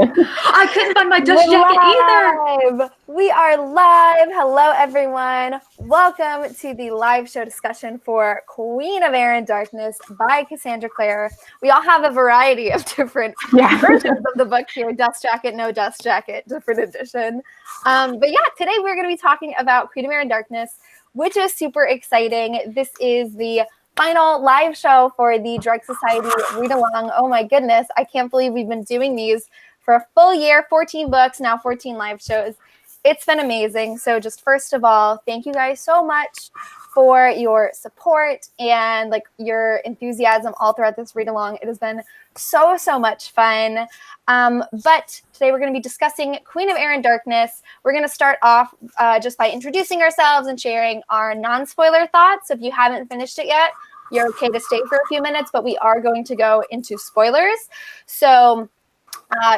I couldn't find my dust jacket either. We are live. Hello, everyone. Welcome to the live show discussion for Queen of Air and Darkness by Cassandra Clare. We all have a variety of different versions of the book here. Dust jacket, no dust jacket, different edition. But yeah, today we're going to be talking about Queen of Air and Darkness, which is super exciting. This is the final live show for the Drug Society read along. Oh my goodness, I can't believe we've been doing these for a full year, 14 books, now 14 live shows. It's been amazing. So just first of all, thank you guys so much for your support and like your enthusiasm all throughout this read along. It has been so much fun. But today we're going to be discussing Queen of Air and Darkness. We're going to start off just by introducing ourselves and sharing our non-spoiler thoughts. If you haven't finished it yet, you're okay to stay for a few minutes, but we are going to go into spoilers. So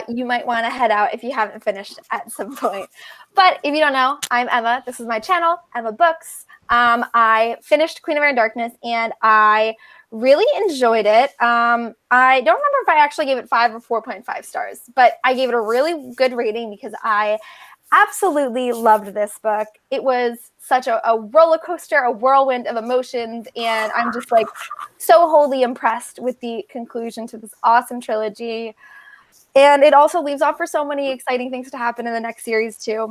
you might want to head out if you haven't finished at some point. But if you don't know, I'm Emma. This is my channel, Emma Books. I finished Queen of Air and Darkness, and I really enjoyed it. I don't remember if I actually gave it 5 or 4.5 stars, but I gave it a really good rating because I absolutely loved this book. It was such a roller coaster, a whirlwind of emotions, and I'm just like so wholly impressed with the conclusion to this awesome trilogy. And it also leaves off for so many exciting things to happen in the next series too.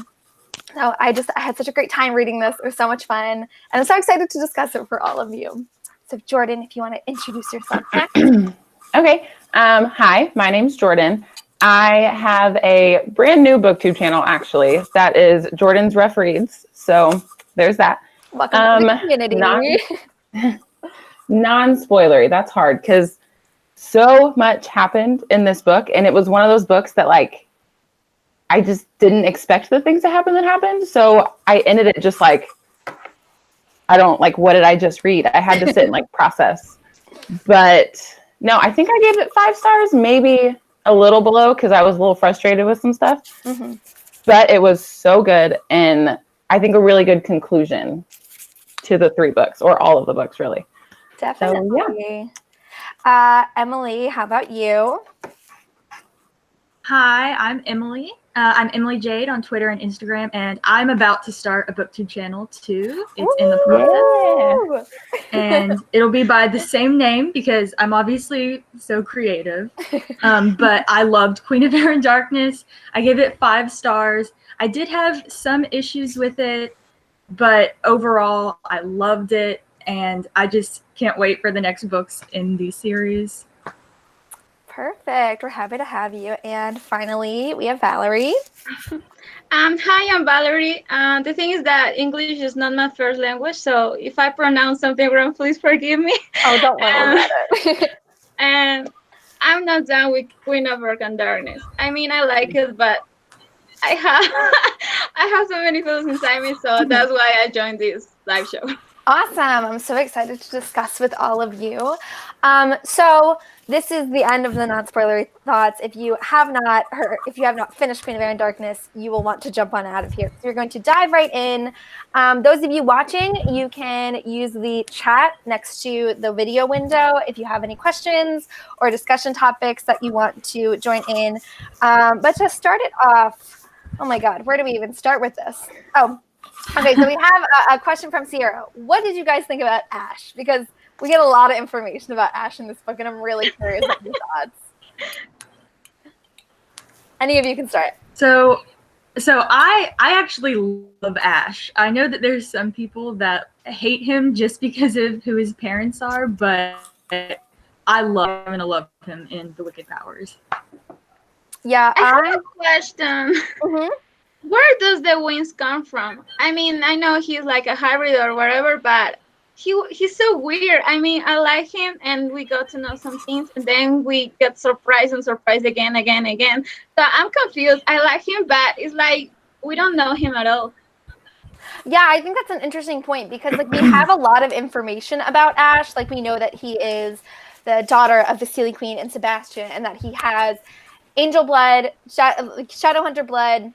So I had such a great time reading this. It was so much fun, and I'm so excited to discuss it for all of you. So Jordan, if you want to introduce yourself next. Okay. Hi, my name's Jordan. I have a brand new booktube channel, actually, that is Jordan's Rough Reads. So there's that. Welcome to the community. Non-spoilery. That's hard because so much happened in this book, and it was one of those books that like I just didn't expect the things to happen that happened. So I ended it just like, I don't like, what did I just read? I had to sit and like process. But no, I think I gave it 5 stars, maybe a little below because I was a little frustrated with some stuff. Mm-hmm. But it was so good, and I think a really good conclusion to the 3 books, or all of the books, really. Definitely. So, yeah. Emily, how about you? Hi, I'm Emily. I'm Emilee.Jade on Twitter and Instagram, and I'm about to start a booktube channel too. It's in the process, and it'll be by the same name because I'm obviously so creative. But I loved Queen of Air and Darkness. I gave it 5 stars. I did have some issues with it, but overall, I loved it, and I just can't wait for the next books in the series. Perfect. We're happy to have you. And finally, we have Valerie. Hi, I'm Valerie. The thing is that English is not my first language, so if I pronounce something wrong, please forgive me. Oh, don't worry about it. And I'm not done with Queen of Air and Darkness. I mean, I like it, but I have so many feelings inside me, so that's why I joined this live show. Awesome. I'm so excited to discuss with all of you. So this is the end of the non-spoilery thoughts. If you have not finished Queen of Air and Darkness, you will want to jump on out of here. So we're going to dive right in. Those of you watching, you can use the chat next to the video window if you have any questions or discussion topics that you want to join in. But to start it off, oh my God, where do we even start with this? Oh, okay, so we have a question from Sierra. What did you guys think about Ash? Because we get a lot of information about Ash in this book, and I'm really curious about your thoughts. Any of you can start. So I actually love Ash. I know that there's some people that hate him just because of who his parents are, but I love him and I love him in The Wicked Powers. Yeah, I have a question. Mm-hmm. Where does the wings come from? I mean, I know he's like a hybrid or whatever, but he's so weird. I mean, I like him, and we got to know some things, and then we get surprised again. So I'm confused. I like him, but it's like we don't know him at all. Yeah, I think that's an interesting point because like we have a lot of information about Ash. Like we know that he is the daughter of the Sealy Queen and Sebastian, and that he has angel blood, Shadowhunter blood,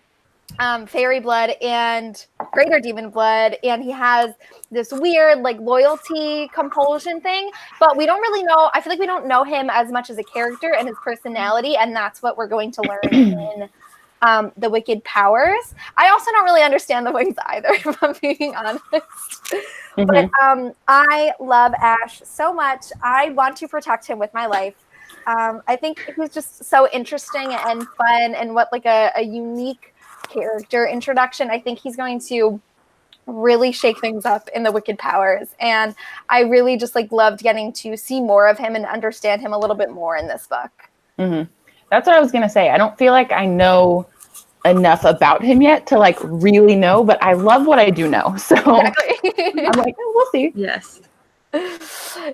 fairy blood, and greater demon blood, and he has this weird like loyalty compulsion thing, but we don't really know. I feel like we don't know him as much as a character and his personality, and that's what we're going to learn in the Wicked Powers. I also don't really understand the wings either, if I'm being honest. But I love Ash so much. I want to protect him with my life. I think he's just so interesting and fun, and what like a unique character introduction. I think he's going to really shake things up in the Wicked Powers, and I really just like loved getting to see more of him and understand him a little bit more in this book. That's what I was gonna say. I don't feel like I know enough about him yet to like really know, but I love what I do know. So exactly. I'm like, oh, we'll see. Yes.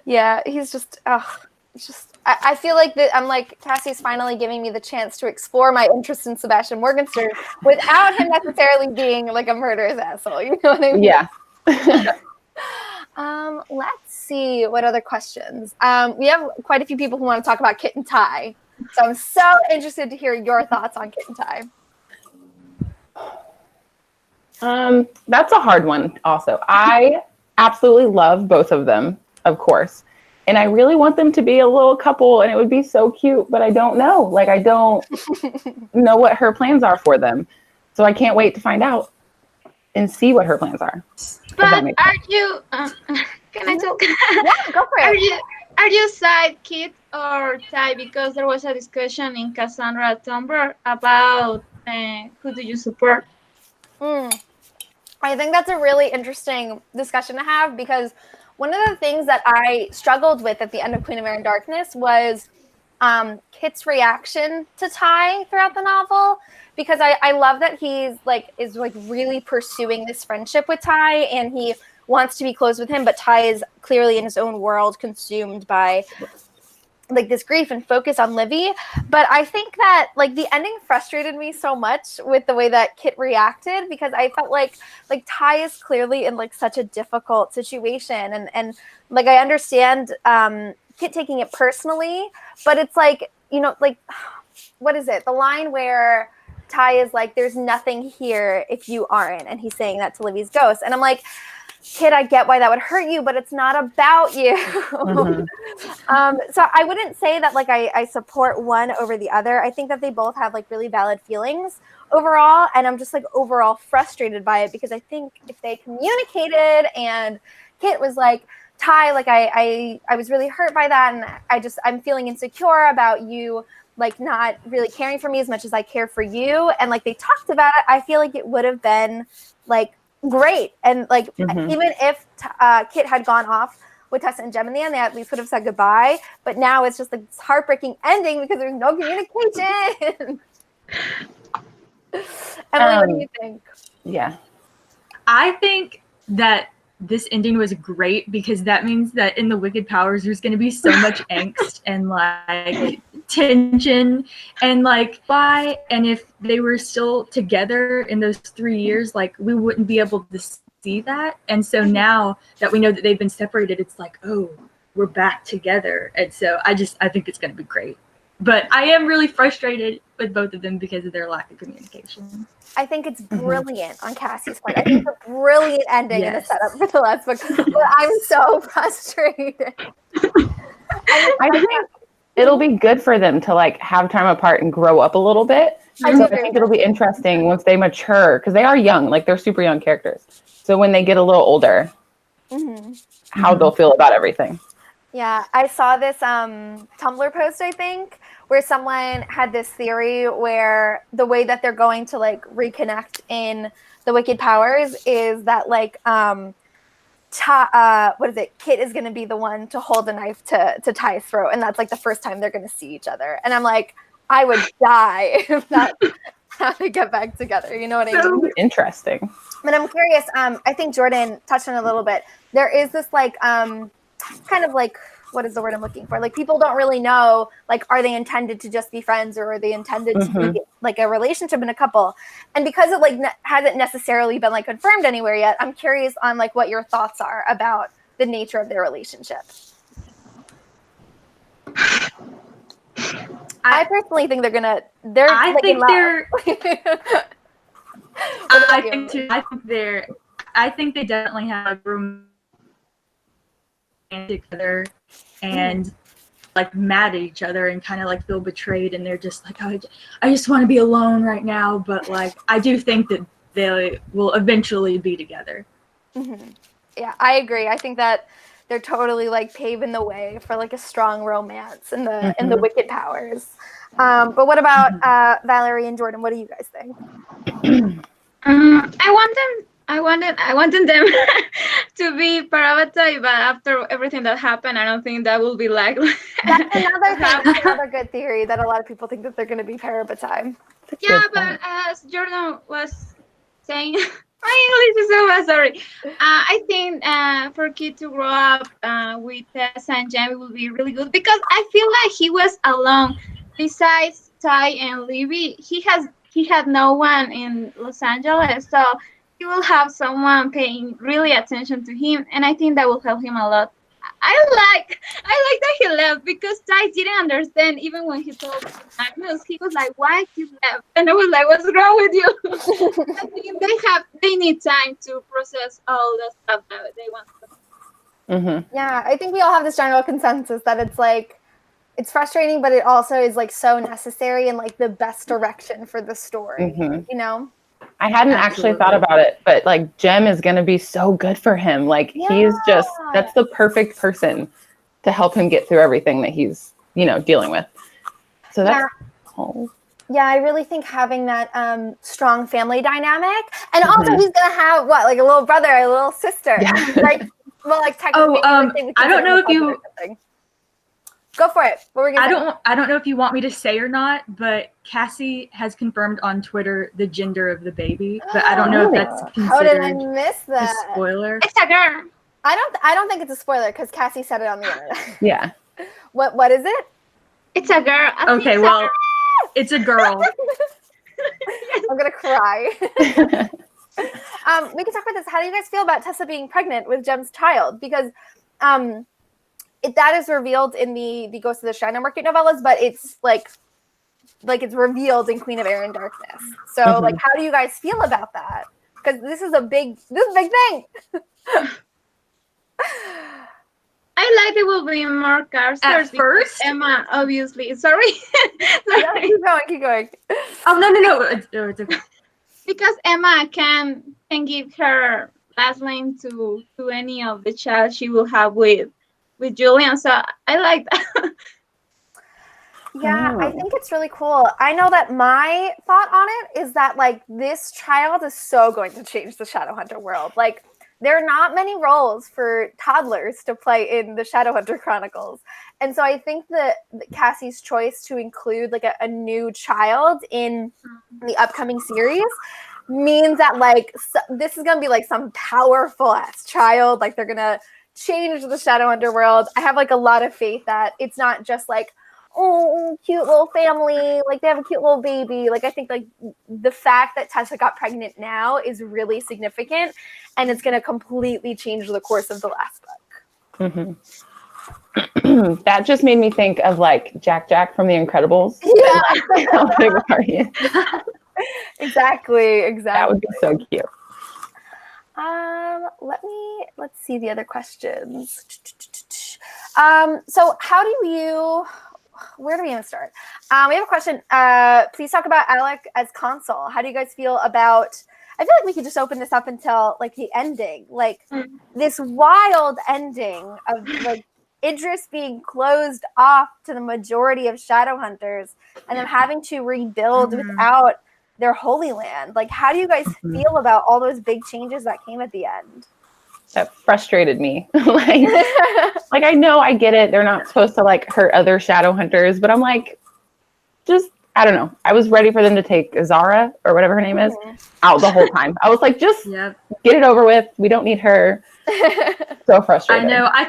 Yeah, he's just, I feel like that I'm like, Cassie's finally giving me the chance to explore my interest in Sebastian Morgenstern without him necessarily being like a murderous asshole. You know what I mean? Yeah. Let's see what other questions. We have quite a few people who want to talk about Kit and Ty. So I'm so interested to hear your thoughts on Kit and Ty. That's a hard one also. I absolutely love both of them, of course. And I really want them to be a little couple, and it would be so cute, but I don't know. Like, I don't know what her plans are for them. So I can't wait to find out and see what her plans are. But are you, can I talk? Yeah, go for it. Are you side Kit or Ty? Because there was a discussion in Cassandra Tumblr about who do you support? I think that's a really interesting discussion to have, because one of the things that I struggled with at the end of Queen of Air and Darkness was Kit's reaction to Ty throughout the novel, because I love that is really pursuing this friendship with Ty, and he wants to be close with him, but Ty is clearly in his own world, consumed by like this grief and focus on Livy. But I think that like the ending frustrated me so much with the way that Kit reacted, because I felt like Ty is clearly in like such a difficult situation, and like I understand Kit taking it personally, but it's like, you know, like what is it? The line where Ty is like, "There's nothing here if you aren't," and he's saying that to Livy's ghost, and I'm like, Kid, I get why that would hurt you, but it's not about you. So I wouldn't say that like I support one over the other. I think that they both have like really valid feelings overall, and I'm just like overall frustrated by it, because I think if they communicated and Kit was like, Ty, like I was really hurt by that, and I'm feeling insecure about you like not really caring for me as much as I care for you, and like they talked about it, I feel like it would have been like great. And like even if Kit had gone off with Tessa and Jem in the end, they at least would have said goodbye. But now it's just like this heartbreaking ending because there's no communication. Emily, what do you think? Yeah, I think that this ending was great, because that means that in the Wicked Powers there's going to be so much angst and like tension, and like why, and if they were still together in those 3 years, like we wouldn't be able to see that. And so now that we know that they've been separated, it's like, oh, we're back together. And so I think it's going to be great. But I am really frustrated with both of them because of their lack of communication. I think it's brilliant on Cassie's part. I think it's a brilliant ending and a setup for the last book. But I'm so frustrated. I think it'll be good for them to like have time apart and grow up a little bit. I think it'll be interesting once they mature, because they are young, like they're super young characters. So when they get a little older, how they'll feel about everything. Yeah, I saw this Tumblr post, I think, where someone had this theory where the way that they're going to like reconnect in the Wicked Powers is that like Kit is going to be the one to hold the knife to Ty's throat, and that's like the first time they're going to see each other. And I'm like, I would die if that's how they get back together. You know what I mean? Interesting. But I'm curious. I think Jordan touched on it a little bit. There is this like kind of like, what is the word I'm looking for? Like people don't really know, like, are they intended to just be friends, or are they intended to be like a relationship and a couple? And because it like hasn't necessarily been like confirmed anywhere yet, I'm curious on like what your thoughts are about the nature of their relationship. I personally think they're I think too. I think they definitely have room together and like mad at each other and kind of like feel betrayed, and they're just like, oh, I just want to be alone right now. But like, I do think that they will eventually be together. Mm-hmm. Yeah, I agree. I think that they're totally like paving the way for like a strong romance in the Wicked Powers. But what about Valerie and Jordan? What do you guys think? I wanted them to be Parvati, but after everything that happened, I don't think that will be like. That's another thing. That's another good theory that a lot of people think that they're going to be Parvati. Yeah, but as Jordan was saying, my English is so bad. Sorry. I think for a kid to grow up with Tessa and Jem will be really good, because I feel like he was alone. Besides Ty and Livy, he had no one in Los Angeles, so he will have someone paying really attention to him, and I think that will help him a lot. I like that he left, because Ty didn't understand. Even when he told Magnus, he was like, "Why you left?" And I was like, "What's wrong with you?" I think they need time to process all the stuff that they want to. Yeah, I think we all have this general consensus that it's like, it's frustrating, but it also is like so necessary and like the best direction for the story. You know. I hadn't actually thought about it, but like Jem is going to be so good for him. Like he's just, that's the perfect person to help him get through everything that he's, dealing with. So that's cool. Yeah, I really think having that strong family dynamic, and also he's going to have like a little brother, a little sister. Yeah. Like, well, like technically. I don't know if you. Go for it. What were you gonna say? I don't know if you want me to say or not, but Cassie has confirmed on Twitter the gender of the baby, but I don't know if that's considered How did I miss that? a spoiler. It's a girl. I don't think it's a spoiler because Cassie said it on the internet. Yeah. What is it? It's a girl. Okay, well, it's a girl. I'm gonna cry. We can talk about this. How do you guys feel about Tessa being pregnant with Jem's child? Because that is revealed in the Ghost of the Shadow Market novellas, but it's like it's revealed in Queen of Air and Darkness. So like, how do you guys feel about that? Because this is a big thing. I like it will be more characters at first. Emma, obviously. Sorry. Yeah, keep going. Oh no, it's okay. Because Emma can give her last name to any of the child she will have with Julian, so I like that. Yeah, I think it's really cool. I know that my thought on it is that like this child is so going to change the Shadowhunter world. Like there are not many roles for toddlers to play in the Shadowhunter Chronicles. And so I think that Cassie's choice to include like a new child in the upcoming series means that like this is going to be like some powerful ass child. Like they're going to change the Shadowhunter world. I have like a lot of faith that it's not just like, oh, cute little family, like they have a cute little baby. Like I think like the fact that Tessa got pregnant now is really significant, and it's going to completely change the course of the last book. That just made me think of like Jack from The Incredibles. Yeah. Like, how big are you? Exactly. That would be so cute. Let's see the other questions. So where do we even start? We have a question. Please talk about Alec as consul. How do you guys feel about, I feel like we could just open this up until like the ending, like this wild ending of like Idris being closed off to the majority of Shadowhunters and them having to rebuild without their Holy Land. Like, how do you guys feel about all those big changes that came at the end? That frustrated me. like I know, I get it. They're not supposed to like hurt other Shadowhunters, but I'm like, I don't know. I was ready for them to take Zara or whatever her name is out the whole time. I was like, just get it over with. We don't need her. So frustrated. I know. I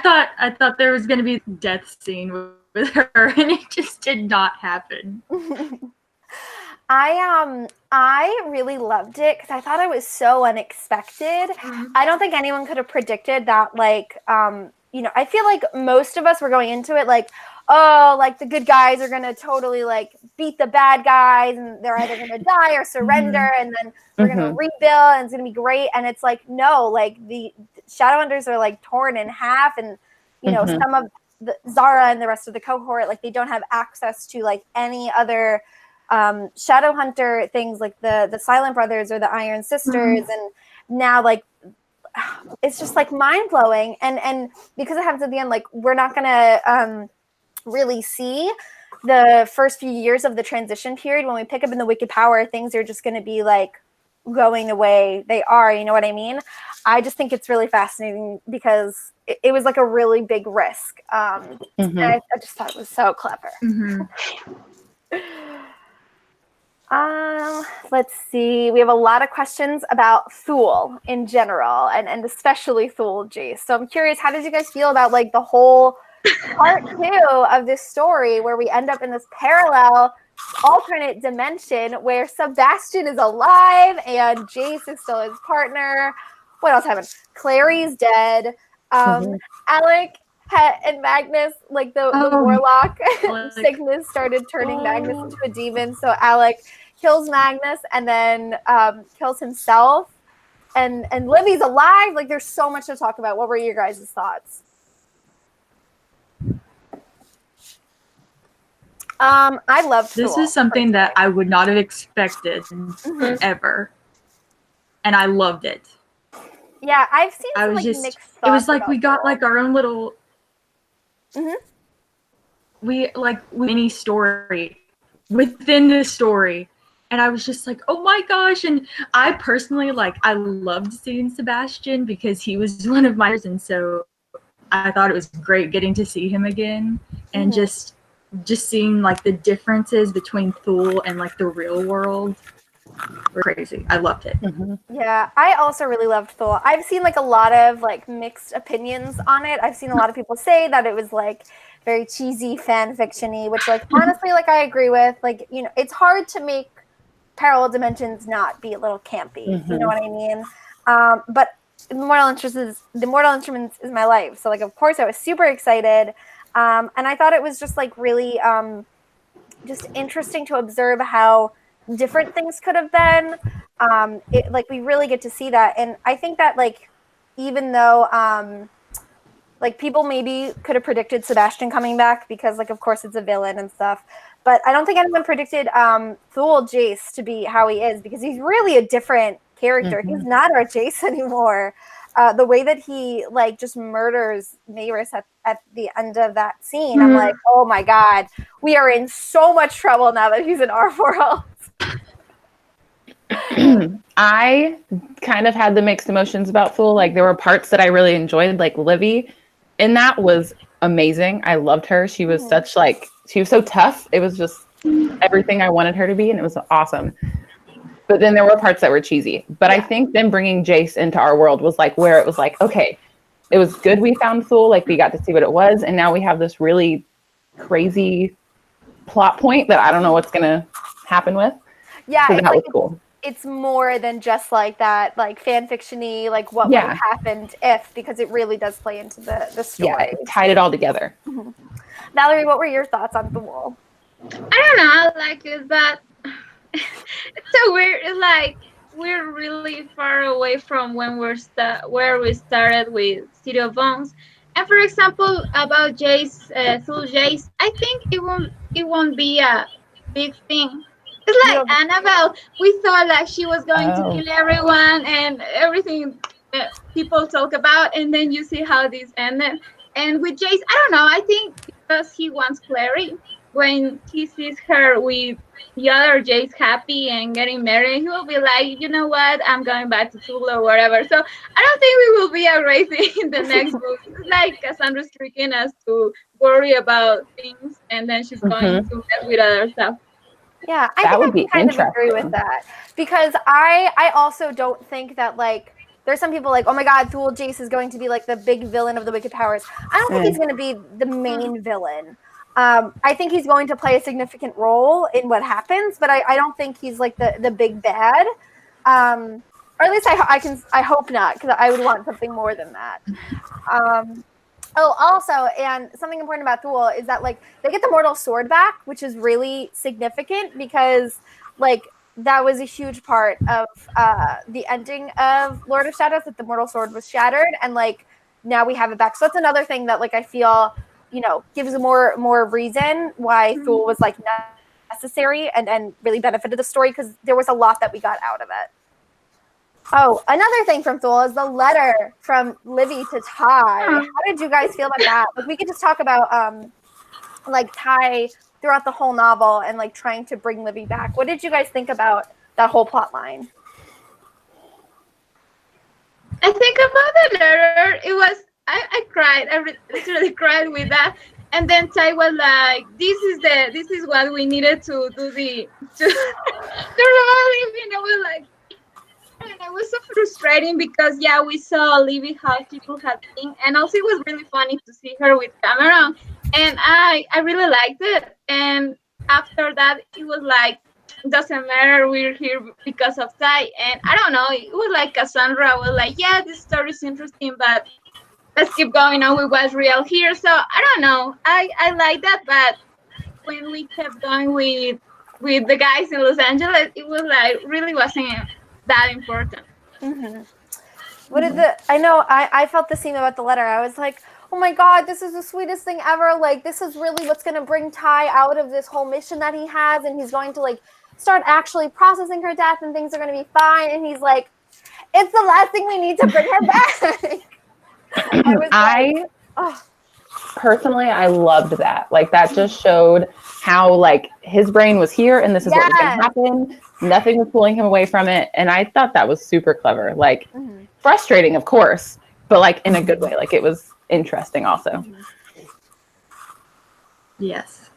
thought there was going to be a death scene with her, and it just did not happen. I really loved it because I thought it was so unexpected. I don't think anyone could have predicted that, like, I feel like most of us were going into it like, oh, like the good guys are gonna totally like beat the bad guys, and they're either gonna die or surrender, and then we're gonna rebuild, and it's gonna be great. And it's like, no, like the Shadowhunters are like torn in half, and you know, some of the Zara and the rest of the cohort, like they don't have access to like any other Shadowhunter things, like the Silent Brothers or the Iron Sisters, and now like it's just like mind blowing, and because it happens at the end, like we're not gonna really see the first few years of the transition period. When we pick up in the Wicked Power, things are just going to be like going the way they are, you know what I mean? I just think it's really fascinating because it was like a really big risk, and I just thought it was so clever. Let's see. We have a lot of questions about Thule in general, and especially Thule, Jace. So I'm curious, how did you guys feel about like the whole part 2 of this story, where we end up in this parallel alternate dimension where Sebastian is alive and Jace is still his partner? What else happened? Clary's dead. Alec and Magnus, like the warlock sickness started turning Magnus into a demon. So Alec kills Magnus and then kills himself. And Livy's alive. Like there's so much to talk about. What were your guys' thoughts? I love this is something that I would not have expected ever, and I loved it. Yeah, I've seen some, like, mixed thoughts. It was like we got like our own little mini story within this story, and I was just like, oh my gosh. And I personally, like, I loved seeing Sebastian because he was one of mine, and so I thought it was great getting to see him again, and just seeing like the differences between Thule and like the real world were crazy. I loved it. Yeah, I also really loved Thule. I've seen like a lot of like mixed opinions on it. I've seen a lot of people say that it was like very cheesy fan fiction-y, which like honestly, like I agree with. Like, you know, it's hard to make parallel dimensions not be a little campy. You know what I mean? But the Mortal Instruments is my life. So like of course I was super excited. And I thought it was just like really just interesting to observe how different things could have been. Like we really get to see that. And I think that like, even though like people maybe could have predicted Sebastian coming back because like, of course it's a villain and stuff, but I don't think anyone predicted Thule Jace to be how he is, because he's really a different character. He's not our Jace anymore. The way that he like just murders Mayrus at the end of that scene, I'm like, oh my god, we are in so much trouble now that he's in our world. I kind of had the mixed emotions about Thule. Like there were parts that I really enjoyed, like Livy in that was amazing. I loved her. She was such like, she was so tough. It was just everything I wanted her to be, and it was awesome. But then there were parts that were cheesy. But I think them bringing Jace into our world was like where it was like, okay, it was good we found Thule, like we got to see what it was, and now we have this really crazy plot point that I don't know what's gonna happen with. Yeah, so that was cool. It's more than just like that, like fan fiction-y, like what would have happened if, because it really does play into the story. Yeah, it tied it all together. Valerie, what were your thoughts on Thule? I don't know, I like it, but it's so weird. It's like we're really far away from when where we started with City of Bones. And for example, about Jace, Thule Jace, I think it won't be a big thing. It's like Annabelle. We thought like she was going to kill everyone and everything that people talk about, and then you see how this ended. And with Jace, I don't know. I think because he wants Clary, when he sees her with the other Jace happy and getting married, he will be like, you know what, I'm going back to Thule or whatever. So I don't think we will be a great thing in the next book. It's like Cassandra's tricking us to worry about things, and then she's going to mess with other stuff. Yeah, I think I kind of agree with that, because I also don't think that like there's some people like, oh my god, Thule Jace is going to be like the big villain of the Wicked Powers. I don't think he's going to be the main villain. I think he's going to play a significant role in what happens, but I don't think he's like the big bad. Or at least I hope not, because I would want something more than that. Oh, also, and something important about Thule is that like they get the mortal sword back, which is really significant because like that was a huge part of the ending of Lord of Shadows, that the mortal sword was shattered, and like now we have it back. So that's another thing that like I feel, you know, gives more reason why Thule was like necessary and really benefited the story, because there was a lot that we got out of it. Oh, another thing from Thule is the letter from Livy to Ty. How did you guys feel about that? Like, we could just talk about like Ty throughout the whole novel and like trying to bring Livy back. What did you guys think about that whole plot line? I think about the letter, it was, I cried. I literally cried with that. And then Ty was like, this is what we needed to do to revive Livy. And I was like, and it was so frustrating because yeah, we saw Livy how people had been, and also it was really funny to see her with Cameron, and I really liked it. And after that, it was like, doesn't matter, we're here because of Ty. And I don't know, it was like Cassandra was like, yeah, this story is interesting, but let's keep going on with what's real here. So I don't know, I like that, but when we kept going with the guys in Los Angeles, it was like really wasn't that important. Mm-hmm. What did I know, I felt the same about the letter. I was like, oh my God, this is the sweetest thing ever. Like, this is really what's going to bring Ty out of this whole mission that he has. And he's going to like start actually processing her death and things are going to be fine. And he's like, it's the last thing we need to bring her back. Personally, I loved that. Like, that just showed how like his brain was here and this is what was going to happen. Nothing was pulling him away from it. And I thought that was super clever. Like, frustrating, of course, but like in a good way. Like, it was interesting also. Yes.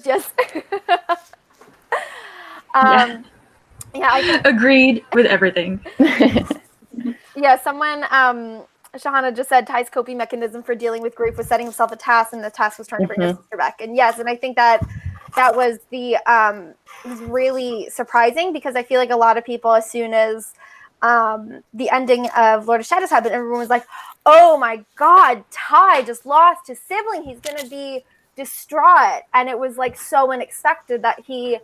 just I agreed with everything. Yeah, someone Shahana just said Ty's coping mechanism for dealing with grief was setting himself a task, and the task was trying to bring his sister back. And yes, and I think that was the was really surprising, because I feel like a lot of people, as soon as the ending of Lord of Shadows happened, everyone was like, oh my God, Ty just lost his sibling, he's gonna be distraught. And it was like so unexpected that he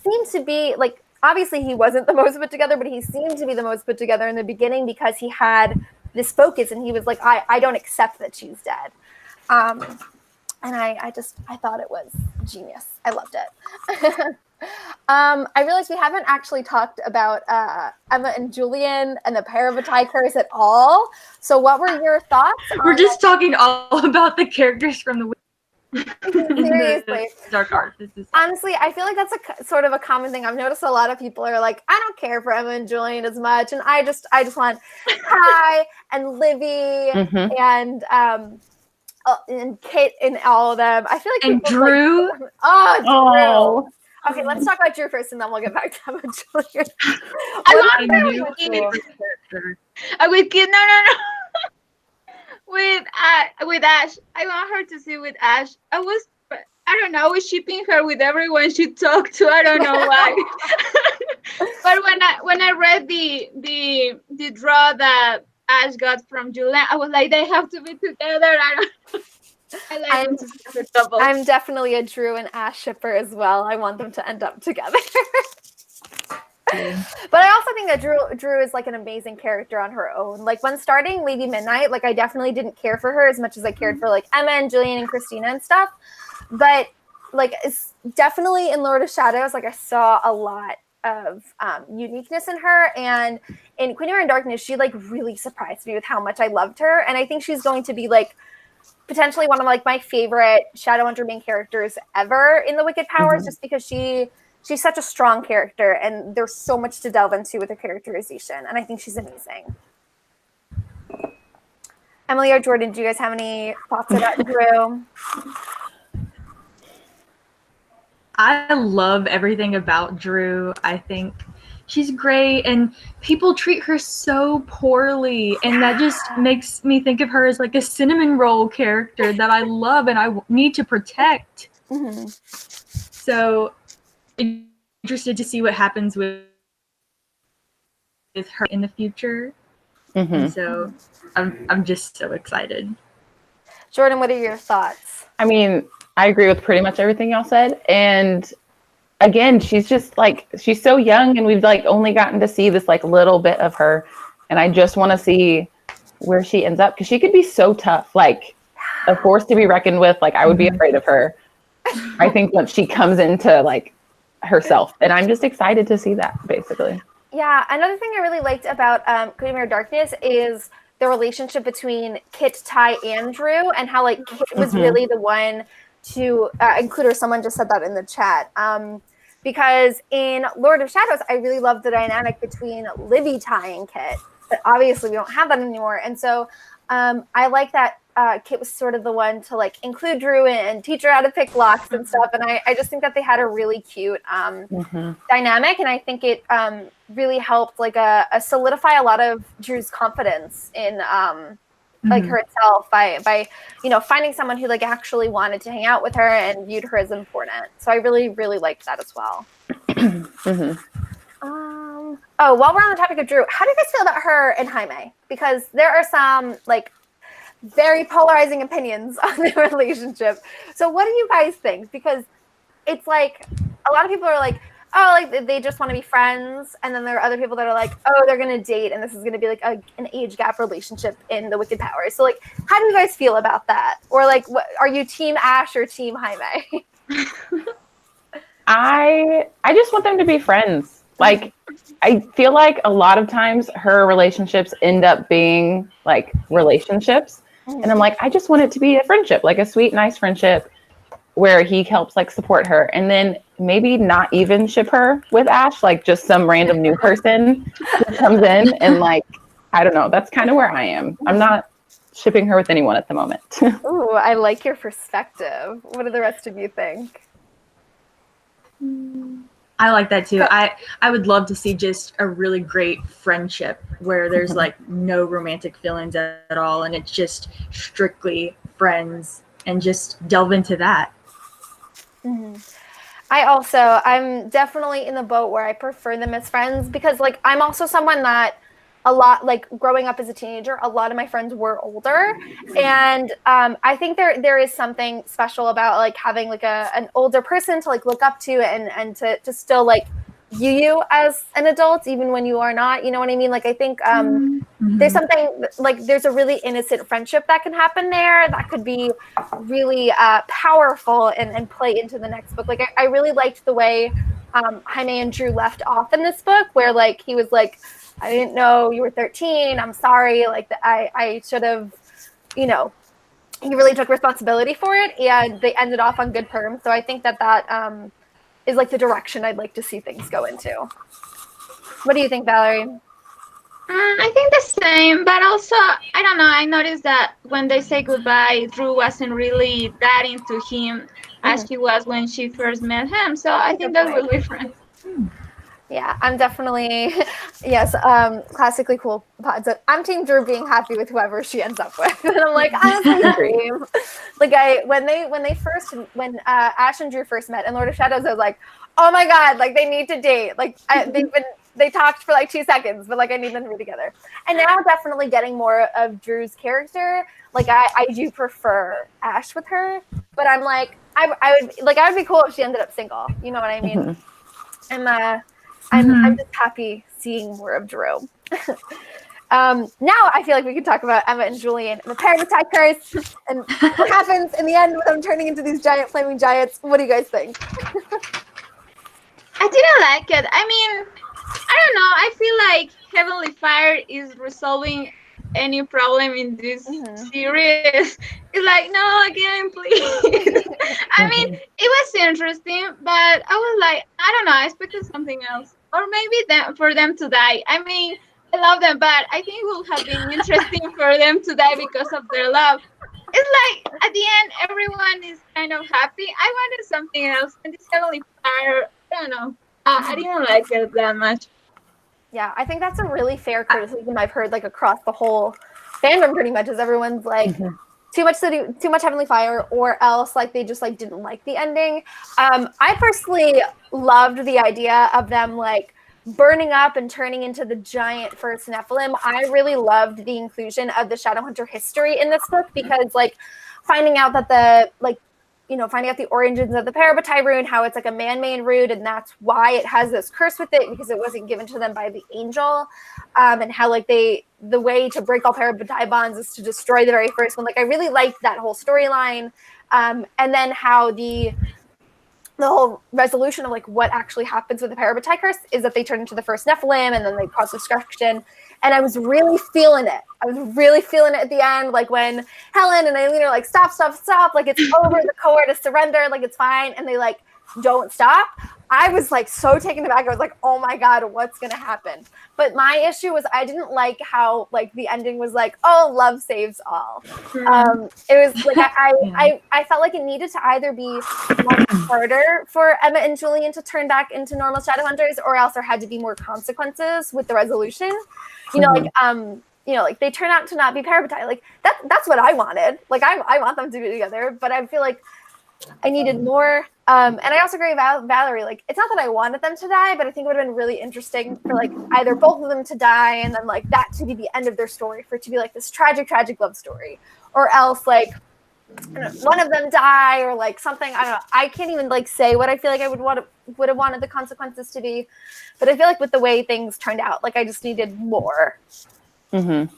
seemed to be like, obviously he wasn't the most put together, but he seemed to be the most put together in the beginning, because he had this focus and he was like, I don't accept that she's dead. And I thought it was genius. I loved it. I realized we haven't actually talked about Emma and Julian and the pair of a Ty curse at all. So what were your thoughts? We're just talking all about the characters from the seriously dark art. Honestly, I feel like that's a sort of a common thing. I've noticed a lot of people are like, I don't care for Emma and Julian as much, and I just want Ty and Livy and Kit and all of them. I feel like and Drew. Like, Drew. Okay, let's talk about Drew first, and then we'll get back to Emma and Julian. With Kit, no. With Ash, I want her to see with Ash. I was shipping her with everyone she talked to. I don't know why. But when I read the draw that Ash got from Julian, I was like, they have to be together. I'm definitely a Drew and Ash shipper as well. I want them to end up together. But I also think that Drew is like an amazing character on her own. Like, when starting Lady Midnight, like, I definitely didn't care for her as much as I cared for like Emma and Julian and Christina and stuff. But like, it's definitely in Lord of Shadows, like, I saw a lot of uniqueness in her, and in Queen of Darkness, she like really surprised me with how much I loved her. And I think she's going to be like potentially one of like my favorite Shadowhunter main characters ever in the Wicked Powers, just because she's such a strong character, and there's so much to delve into with her characterization, and I think she's amazing. Emilee or Jordan, do you guys have any thoughts about Drew? I love everything about Drew. I think she's great, and people treat her so poorly, and that just makes me think of her as like a cinnamon roll character that I love and I need to protect. So interested to see what happens with her in the future. And so I'm just so excited. Jordan, what are your thoughts? I mean, I agree with pretty much everything y'all said. And again, she's just like, she's so young and we've like only gotten to see this like little bit of her. And I just want to see where she ends up because she could be so tough, like a force to be reckoned with. Like I would be afraid of her. I think once she comes into like herself, and I'm just excited to see that basically. Yeah, another thing I really liked about Queen of Mirror Darkness is the relationship between Kit, Ty, and Drew, and how like Kit was really the one to include her. Someone just said that in the chat. Because in Lord of Shadows, I really loved the dynamic between Livy, Ty, and Kit, but obviously we don't have that anymore. And so I like that Kit was sort of the one to like include Drew and teach her how to pick locks and stuff. And I just think that they had a really cute dynamic. And I think it really helped like solidify a lot of Drew's confidence in like herself by finding someone who like actually wanted to hang out with her and viewed her as important. So I really, really liked that as well. While we're on the topic of Drew, how do you guys feel about her and Jaime? Because there are some like very polarizing opinions on their relationship. So what do you guys think? Because it's like a lot of people are like, oh, like they just want to be friends, and then there are other people that are like, oh, they're gonna date, and this is gonna be like an age gap relationship in the Wicked Powers. So like, how do you guys feel about that? Or like, what are you, Team Ash or Team Jaime? I just want them to be friends. Like, I feel like a lot of times her relationships end up being like relationships. And I'm like, I just want it to be a friendship, like a sweet, nice friendship where he helps like support her. And then maybe not even ship her with Ash, like just some random new person who comes in and like, I don't know. That's kind of where I am. I'm not shipping her with anyone at the moment. Ooh, I like your perspective. What do the rest of you think? I like that too. I would love to see just a really great friendship where there's like no romantic feelings at all, and it's just strictly friends, and just delve into that. I'm definitely in the boat where I prefer them as friends, because like I'm also someone that a lot, like growing up as a teenager, a lot of my friends were older, and I think there is something special about like having like an older person to like look up to and to still like view you as an adult even when you are not, you know what I mean? Like I think there's something like there's a really innocent friendship that can happen there that could be really powerful and play into the next book. Like I really liked the way Jaime and Drew left off in this book, where like he was like, I didn't know you were 13. I'm sorry. Like I should have, he really took responsibility for it, and they ended off on good terms. So I think that is like the direction I'd like to see things go into. What do you think, Valerie? I think the same, but also, I don't know, I noticed that when they say goodbye, Drew wasn't really that into him as he was when she first met him. So I think that will be friends. Yeah, I'm definitely, yes, classically cool. I'm Team Drew being happy with whoever she ends up with. And I'm like, honestly, dream. Like when Ash and Drew first met in Lord of Shadows, I was like, oh my God, like they need to date. Like they talked for like 2 seconds, but like I need them to be together. And now definitely getting more of Drew's character. Like I do prefer Ash with her, but I'm like, I would be cool if she ended up single. You know what I mean? I'm just happy seeing more of Drew. Now I feel like we can talk about Emma and Julian and the pair of attack curse and what happens in the end with them turning into these giant flaming giants. What do you guys think? I didn't like it. I mean, I don't know. I feel like Heavenly Fire is resolving any problem in this series. It's like, no, again, please. I mean, it was interesting, but I was like, I don't know, I expected something else. Or maybe for them to die. I mean, I love them, but I think it would have been interesting for them to die because of their love. It's like, at the end, everyone is kind of happy. I wanted something else. And this Heavenly Fire, I don't know. I didn't like it that much. Yeah, I think that's a really fair criticism I've heard like across the whole fandom pretty much, is everyone's like too much Heavenly Fire, or else like they just like didn't like the ending. I personally loved the idea of them like burning up and turning into the giant first Nephilim. I really loved the inclusion of the Shadowhunter history in this book because, like, finding out that finding out the origins of the Parabatai rune, how it's like a man-made rune, and that's why it has this curse with it because it wasn't given to them by the angel, and how like the way to break all Parabatai bonds is to destroy the very first one. Like I really liked that whole storyline, and then how the whole resolution of like what actually happens with the Parabatai curse is that they turn into the first Nephilim and then they cause destruction. And I was really feeling it. I was really feeling it at the end, like when Helen and Eileen are like, stop, like it's over, the cohort is surrender, like it's fine, and they like don't stop. I was like so taken aback. I was like, oh my God, what's gonna happen? But my issue was I didn't like how like the ending was like, oh, love saves all. It was like I felt like it needed to either be much harder for Emma and Julian to turn back into normal Shadowhunters, or else there had to be more consequences with the resolution. Like they turn out to not be Parabatai. Like that's what I wanted. Like I want them to be together, but I feel like I needed more. And I also agree with Valerie. Like, it's not that I wanted them to die, but I think it would have been really interesting for like either both of them to die and then like that to be the end of their story, for it to be like this tragic love story, or else like one of them die or like something. I don't know. I can't even like say what I feel like I would have wanted the consequences to be, but I feel like with the way things turned out, like I just needed more. Mm-hmm.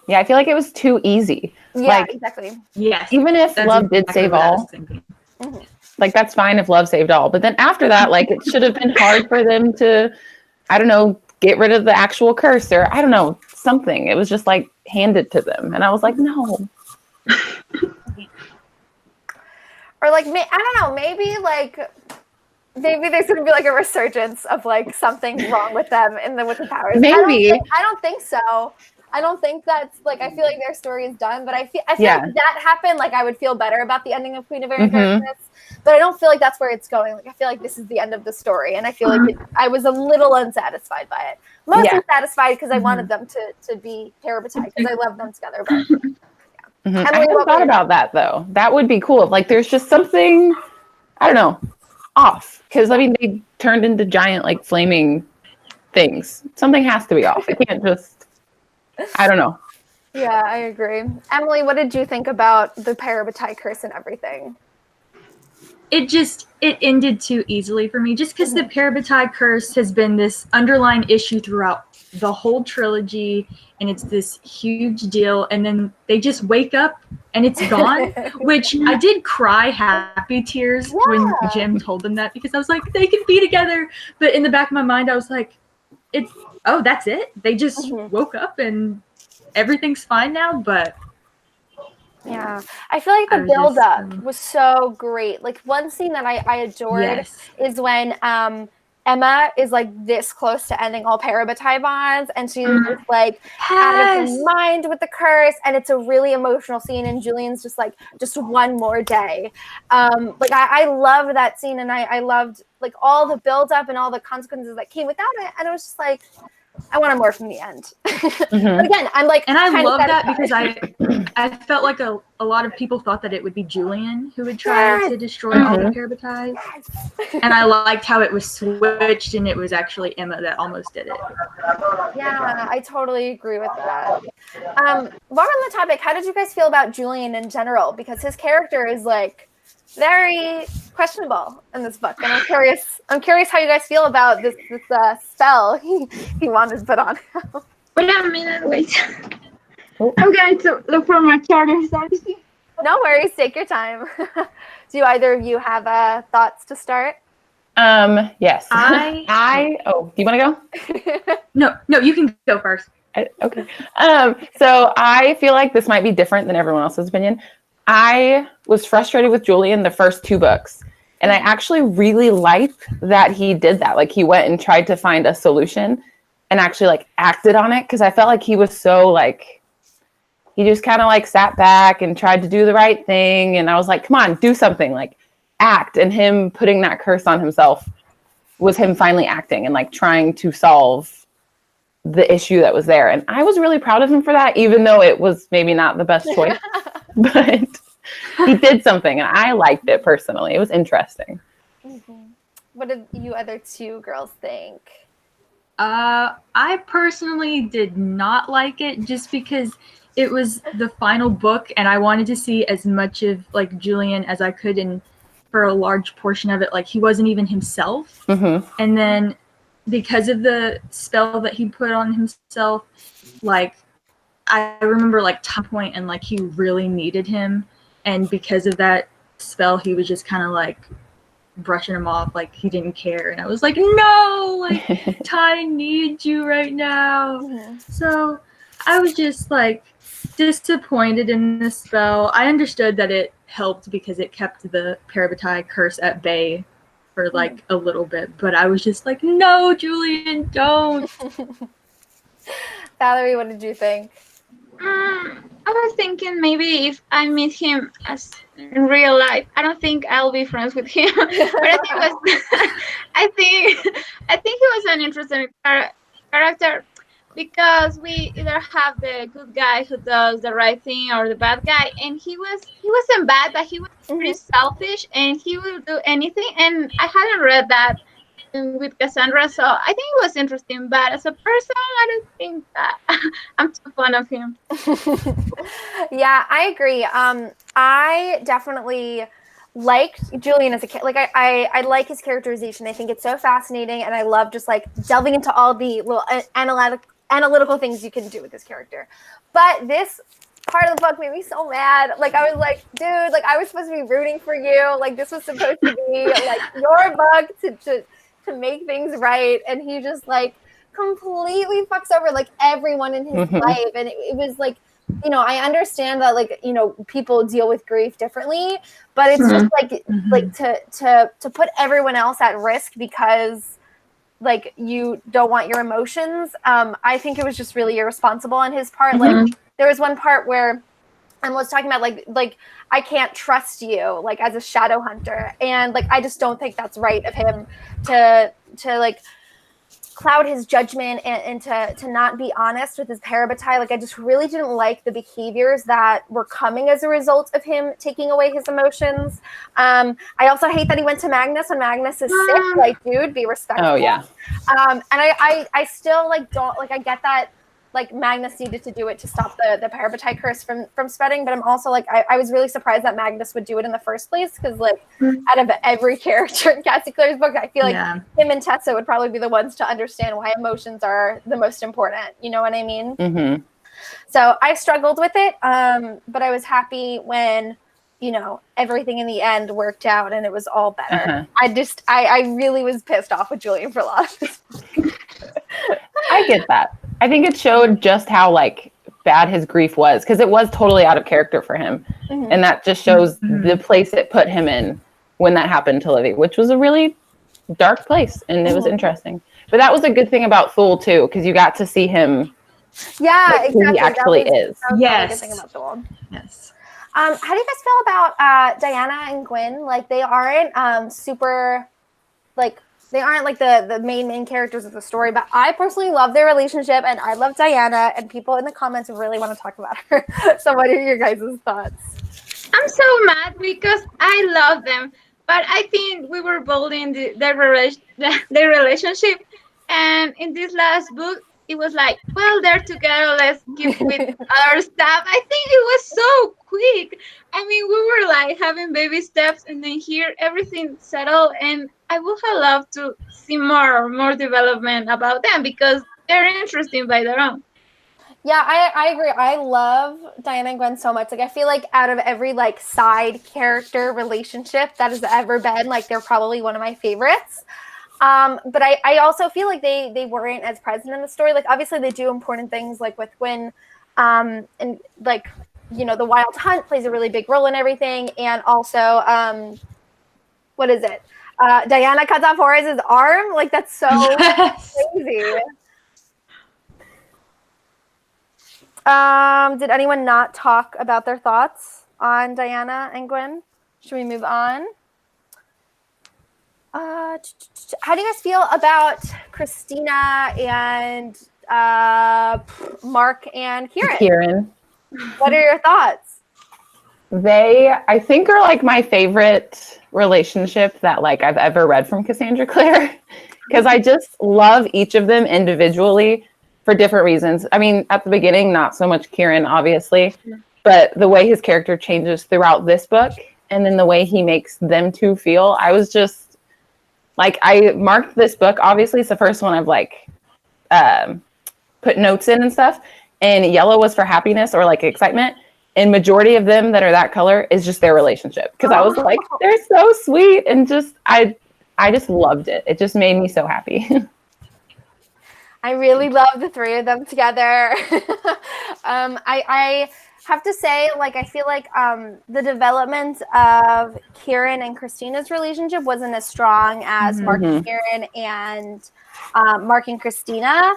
Yeah, I feel like it was too easy. Yeah, like, exactly. Yes. Even if love did save all, like that's fine if love saved all. But then after that, like it should have been hard for them to, I don't know, get rid of the actual curse or I don't know, something. It was just like handed to them. And I was like, no. Or like, I don't know, maybe there's going to be like a resurgence of like something wrong with them with the powers. Maybe. I don't think so. I don't think that's like, I feel like their story is done, but I feel like if that happened, like I would feel better about the ending of Queen of Air and Darkness, but I don't feel like that's where it's going. Like I feel like this is the end of the story, and I feel like I was a little unsatisfied by it. Mostly satisfied because I wanted them to be Parabatai because I love them together. But I hadn't thought about that though. That would be cool. Like there's just something, I don't know, off. Because I mean, they turned into giant like flaming things. Something has to be off. It can't just. I don't know. Yeah, I agree. Emily, what did you think about the Parabatai curse and everything? It ended too easily for me, just because the Parabatai curse has been this underlying issue throughout the whole trilogy, and it's this huge deal, and then they just wake up and it's gone, which I did cry happy tears when Jem told them that, because I was like, they can be together, but in the back of my mind I was like, that's it? They just woke up and everything's fine now, but... Yeah. I feel like the build-up was so great. Like, one scene that I adored is when Emma is, like, this close to ending all Parabatai bonds, and she's just, like, out of her mind with the curse, and it's a really emotional scene, and Julian's just, like, just one more day. Like, I loved that scene, and I loved, like, all the build-up and all the consequences that came without it, and it was just, like... I wanted more from the end. But again, I'm like, and I love that because I felt like a lot of people thought that it would be Julian who would try to destroy all the Parabatai, and I liked how it was switched and it was actually Emma that almost did it. Yeah, I totally agree with that. While we're on the topic, how did you guys feel about Julian in general? Because his character is like very questionable in this book, and I'm curious how you guys feel about this spell he wanted to put on. Wait a minute, wait. I'm going to look for my charters. No worries, take your time. Do either of you have thoughts to start? Yes. Do you want to go? No, you can go first. Okay. So I feel like this might be different than everyone else's opinion. I was frustrated with Julian the first 2 books, and I actually really liked that he did that. Like he went and tried to find a solution and actually like acted on it, because I felt like he was so like, he just kind of like sat back and tried to do the right thing. And I was like, come on, do something, like act. And him putting that curse on himself was him finally acting and like trying to solve the issue that was there. And I was really proud of him for that, even though it was maybe not the best choice. But he did something, and I liked it personally. It was interesting. What did you other 2 girls think? I personally did not like it just because it was the final book and I wanted to see as much of like Julian as I could, and for a large portion of it, like he wasn't even himself. Mm-hmm. And then because of the spell that he put on himself, like I remember like top point and like he really needed him, and because of that spell he was just kind of like brushing him off like he didn't care, and I was like, no, like Ty needs you right now. So I was just like disappointed in this spell. I understood that it helped because it kept the Parabatai curse at bay for like a little bit, but I was just like, no, Julian, don't. Valerie, what did you think? I was thinking maybe if I meet him as in real life, I don't think I'll be friends with him. But I think he was an interesting character because we either have the good guy who does the right thing or the bad guy, and he wasn't bad, but he was pretty selfish and he will do anything. And I hadn't read that with Cassandra, so I think it was interesting, but as a person I don't think that I'm too fond of him. Yeah, I agree. I definitely liked Julian as a kid. Like I like his characterization. I think it's so fascinating, and I love just like delving into all the little analytical things you can do with this character. But this part of the book made me so mad. Like I was like, dude, like I was supposed to be rooting for you. Like this was supposed to be like your book to make things right, and he just like completely fucks over like everyone in his life. And it was like, you know, I understand that like, you know, people deal with grief differently, but it's just like to put everyone else at risk because like you don't want your emotions. I think it was just really irresponsible on his part. Like there was one part where I was talking about like I can't trust you like as a shadow hunter, and like I just don't think that's right of him to like cloud his judgment and to not be honest with his Parabatai. Like I just really didn't like the behaviors that were coming as a result of him taking away his emotions. I also hate that he went to Magnus when Magnus is sick. Like, dude, be respectful. Oh yeah. And I still like don't like I get that like Magnus needed to do it to stop the Parabatai curse from spreading, but I'm also like I was really surprised that Magnus would do it in the first place, because like out of every character in Cassie Clare's book, I feel like him and Tessa would probably be the ones to understand why emotions are the most important. You know what I mean? So I struggled with it, but I was happy when, you know, everything in the end worked out and it was all better. I really was pissed off with Julian for a lot of this book. I get that. I think it showed just how like bad his grief was, because it was totally out of character for him. And that just shows the place it put him in when that happened to Livy, which was a really dark place, and it was interesting. But that was a good thing about Thule too, because you got to see him exactly. who he actually is. Yes. Good thing about Thule. Yes. How do you guys feel about Diana and Gwyn? Like they aren't super like they aren't like the main characters of the story, but I personally love their relationship, and I love Diana, and people in the comments really want to talk about her. So what are your guys' thoughts? I'm so mad because I love them, but I think we were building their relationship, and in this last book, it was like, well, they're together, let's keep with our stuff. I think it was so quick. I mean, we were like having baby steps, and then here everything settled, and I would have loved to see more development about them because they're interesting by their own. Yeah, I agree. I love Diana and Gwyn so much. Like I feel like out of every like side character relationship that has ever been, like they're probably one of my favorites. But I also feel like they weren't as present in the story. Like obviously they do important things like with Gwyn, and like, you know, the wild hunt plays a really big role in everything. And also, what is it? Diana cuts off Horace's arm. Like that's so crazy. Did anyone not talk about their thoughts on Diana and Gwyn? Should we move on? How do you guys feel about Christina and Mark and Kieran? Kieran. What are your thoughts? They, I think, are like my favorite relationship that like I've ever read from Cassandra Clare, because I just love each of them individually for different reasons. I mean, at the beginning, not so much Kieran, obviously, but the way his character changes throughout this book, and then the way he makes them two feel, I was just like, I marked this book. Obviously, it's the first one I've like put notes in and stuff. And yellow was for happiness or like excitement. And majority of them that are that color is just their relationship. Because I was like, they're so sweet. And just, I just loved it. It just made me so happy. I really love the three of them together. I have to say, like, I feel like the development of Kieran and Christina's relationship wasn't as strong as Mark and Kieran and Mark and Christina.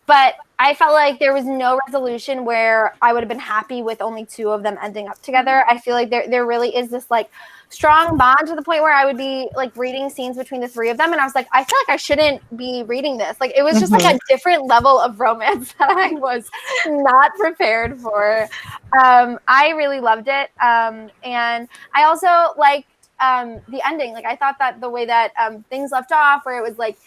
But I felt like there was no resolution where I would have been happy with only two of them ending up together. I feel like there really is this like strong bond to the point where I would be like reading scenes between the three of them. And I was like, I feel like I shouldn't be reading this. Like it was just like a different level of romance that I was not prepared for. I really loved it. And I also liked the ending. Like I thought that the way that things left off where it was like,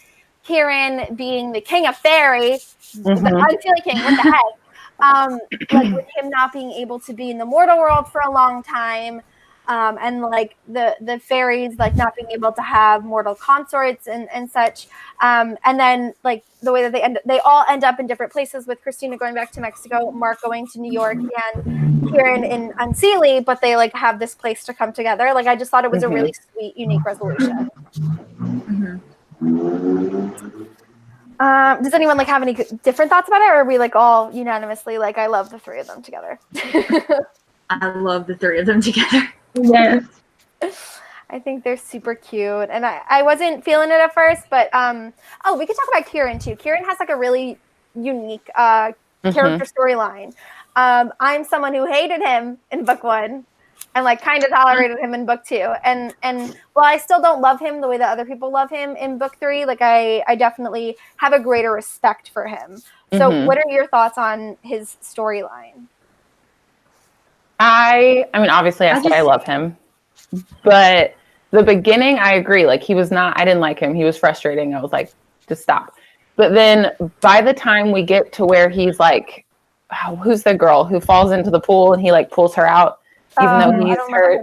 Kieran being the king of fairy, the unfeeling king, what the heck? Like with him not being able to be in the mortal world for a long time, and like the fairies like not being able to have mortal consorts and such. And then like the way that they all end up in different places with Christina going back to Mexico, Mark going to New York, and Kieran in Unseelie, but they like have this place to come together. Like I just thought it was a really sweet, unique resolution. Does anyone like have any different thoughts about it, or are we like all unanimously like I love the three of them together? I love the three of them together. Yes. I think they're super cute, and I wasn't feeling it at first, but we could talk about Kieran too. Kieran has like a really unique character storyline. I'm someone who hated him in book 1. And like kind of tolerated him in book 2. And while I still don't love him the way that other people love him in book 3, like I definitely have a greater respect for him. So what are your thoughts on his storyline? I mean, obviously I said I love him, but the beginning, I agree. Like I didn't like him. He was frustrating. I was like, just stop. But then by the time we get to where he's like, who's the girl who falls into the pool and he like pulls her out, even though he's hurt.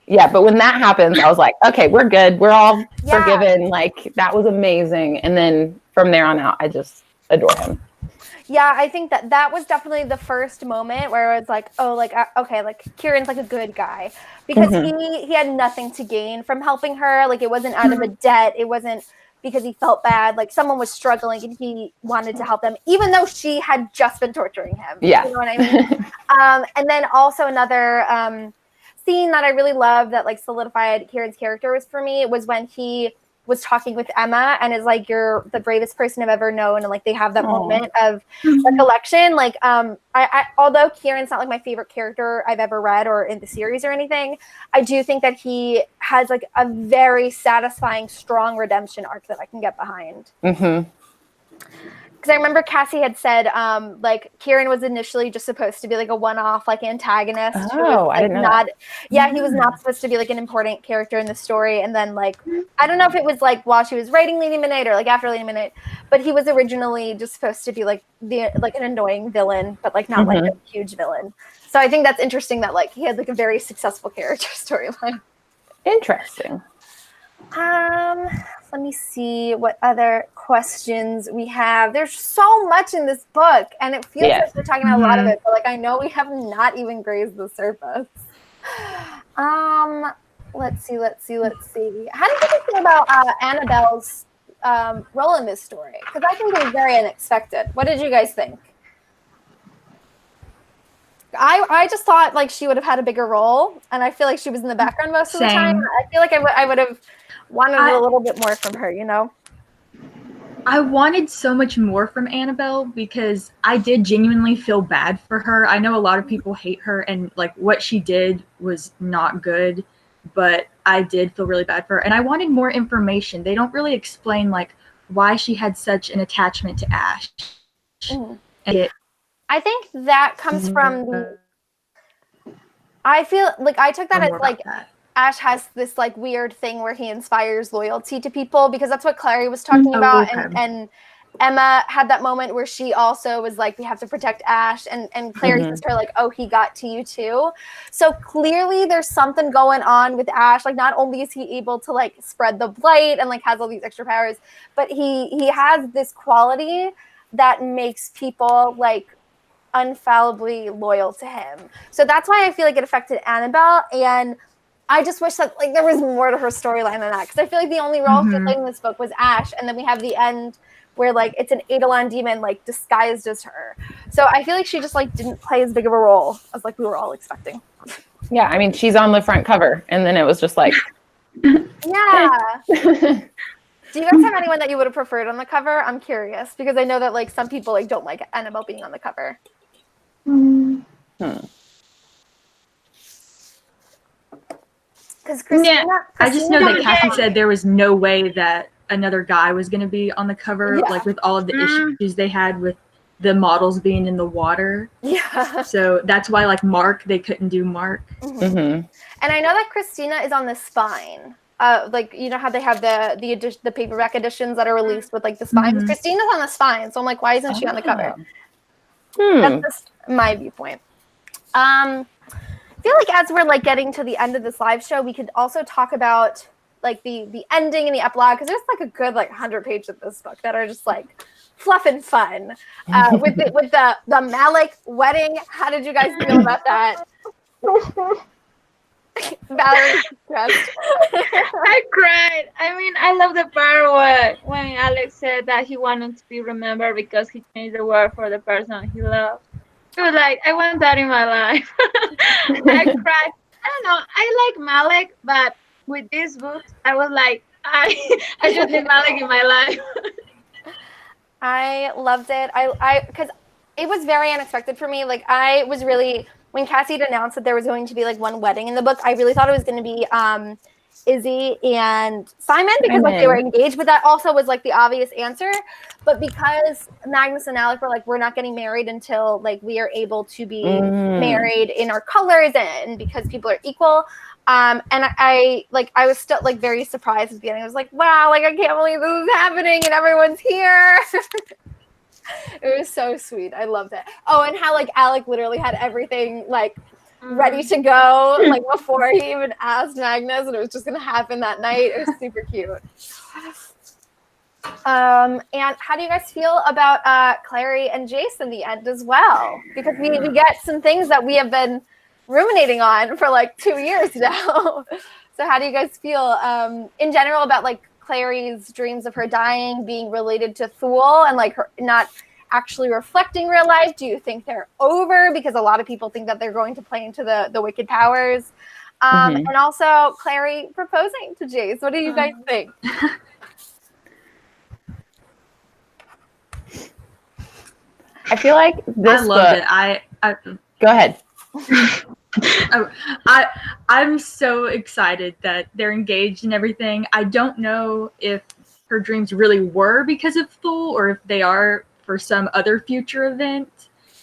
Yeah, but when that happens, I was like, okay, we're good. We're all forgiven. Like, that was amazing. And then from there on out, I just adore him. Yeah, I think that was definitely the first moment where it's like, oh, like, okay, like, Kieran's like a good guy. Because he had nothing to gain from helping her. Like, it wasn't out of a debt. It wasn't because he felt bad. Like, someone was struggling and he wanted to help them, even though she had just been torturing him. Yeah. You know what I mean? And then also another scene that I really loved that, like, solidified Kieran's character was for me was when he was talking with Emma and is like, you're the bravest person I've ever known. And like, they have that moment of recollection. Like, I although Kieran's not like my favorite character I've ever read or in the series or anything, I do think that he has like a very satisfying, strong redemption arc that I can get behind. Because I remember Cassie had said, like, Kieran was initially just supposed to be like a one-off, like, antagonist. Oh, I didn't know that. Yeah, he was not supposed to be like an important character in the story. And then, like, I don't know if it was like while she was writing Lady Midnight or like after Lady Midnight, but he was originally just supposed to be like an annoying villain, but like not like a huge villain. So I think that's interesting that like he had like a very successful character storyline. Interesting. Let me see what other questions we have. There's so much in this book, and it feels like we're talking about a lot of it, but like I know we have not even grazed the surface. Let's see. How did you guys feel about Annabelle's role in this story? Because I think it was very unexpected. What did you guys think? I just thought like she would have had a bigger role, and I feel like she was in the background most of the time. I feel like I would have wanted a little bit more from her, you know? I wanted so much more from Annabelle because I did genuinely feel bad for her. I know a lot of people hate her and like what she did was not good, but I did feel really bad for her. And I wanted more information. They don't really explain like why she had such an attachment to Ash. I think that comes from I feel like I took that Or as more like about that. Ash has this like weird thing where he inspires loyalty to people, because that's what Clary was talking about, okay. and Emma had that moment where she also was like, we have to protect Ash, and Clary says to her like, oh, he got to you too. So clearly there's something going on with Ash. Like, not only is he able to like spread the blight and like has all these extra powers, but he has this quality that makes people like infallibly loyal to him. So that's why I feel like it affected Annabelle, and I just wish that like there was more to her storyline than that, because I feel like the only role she played in this book was Ash, and then we have the end where like it's an Eidolon demon like disguised as her. So I feel like she just like didn't play as big of a role as like we were all expecting. Yeah, I mean, she's on the front cover, and then it was just like, yeah. Do you guys have anyone that you would have preferred on the cover? I'm curious, because I know that like some people like don't like Annabelle being on the cover. Because Christina, I just know that Cassie said there was no way that another guy was going to be on the cover, like with all of the issues they had with the models being in the water. Yeah. So that's why, like Mark, they couldn't do Mark. And I know that Christina is on the spine. Like, you know how they have the paperback editions that are released with like the spines. Christina's on the spine, so I'm like, why isn't she on the cover? That's just my viewpoint. I feel like as we're like getting to the end of this live show, we could also talk about like the ending and the epilogue, because there's like a good like 100 pages of this book that are just like fluff and fun. With the Malec wedding, how did you guys feel about that? Valerie stressed. I cried. I mean, I love the part when Alex said that he wanted to be remembered because he changed the word for the person he loved. It was like, I want that in my life. I cried. I don't know. I like Malec, but with this book, I was like, I just need Malec in my life. I loved it. I because it was very unexpected for me. Like, I was really, when Cassie had announced that there was going to be like one wedding in the book, I really thought it was going to be Izzy and Simon, because like they were engaged, but that also was like the obvious answer. But because Magnus and Alec were like, we're not getting married until like we are able to be married in our colors, and because people are equal. And I was still like very surprised at the beginning. I was like, wow, like I can't believe this is happening and everyone's here. It was so sweet. I loved it. Oh, and how like Alec literally had everything like ready to go like before he even asked Magnus, and it was just gonna happen that night. It was super cute. And how do you guys feel about Clary and Jace in the end as well? Because we get some things that we have been ruminating on for like 2 years now. So how do you guys feel in general about like Clary's dreams of her dying being related to Thule and like her not actually reflecting real life? Do you think they're over? Because a lot of people think that they're going to play into the wicked powers. And also Clary proposing to Jace. What do you guys think? I feel like this I loved it. I go ahead. I'm so excited that they're engaged and everything. I don't know if her dreams really were because of Thule or if they are for some other future event,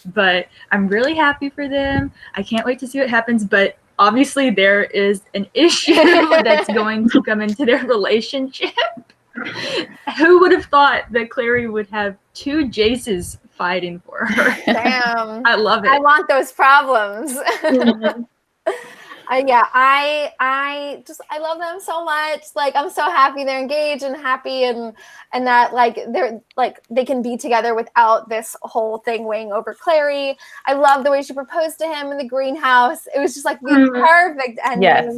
but I'm really happy for them. I can't wait to see what happens, but obviously there is an issue that's going to come into their relationship. Who would have thought that Clary would have two Jaces fighting for her? Damn. I love it. I want those problems. I love them so much. Like, I'm so happy they're engaged and happy and that like they're like they can be together without this whole thing weighing over Clary. I love the way she proposed to him in the greenhouse. It was just like the perfect ending. Yes.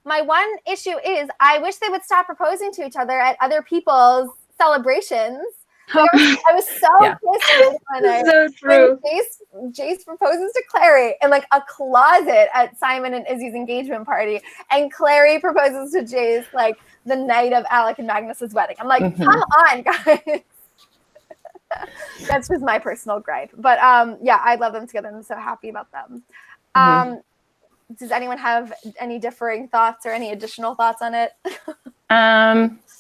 My one issue is I wish they would stop proposing to each other at other people's celebrations. I was so pissed when Jace proposes to Clary in like a closet at Simon and Izzy's engagement party, and Clary proposes to Jace like the night of Alec and Magnus's wedding. I'm like, come on, guys. That's just my personal gripe, but I love them together. I'm so happy about them. Does anyone have any differing thoughts or any additional thoughts on it?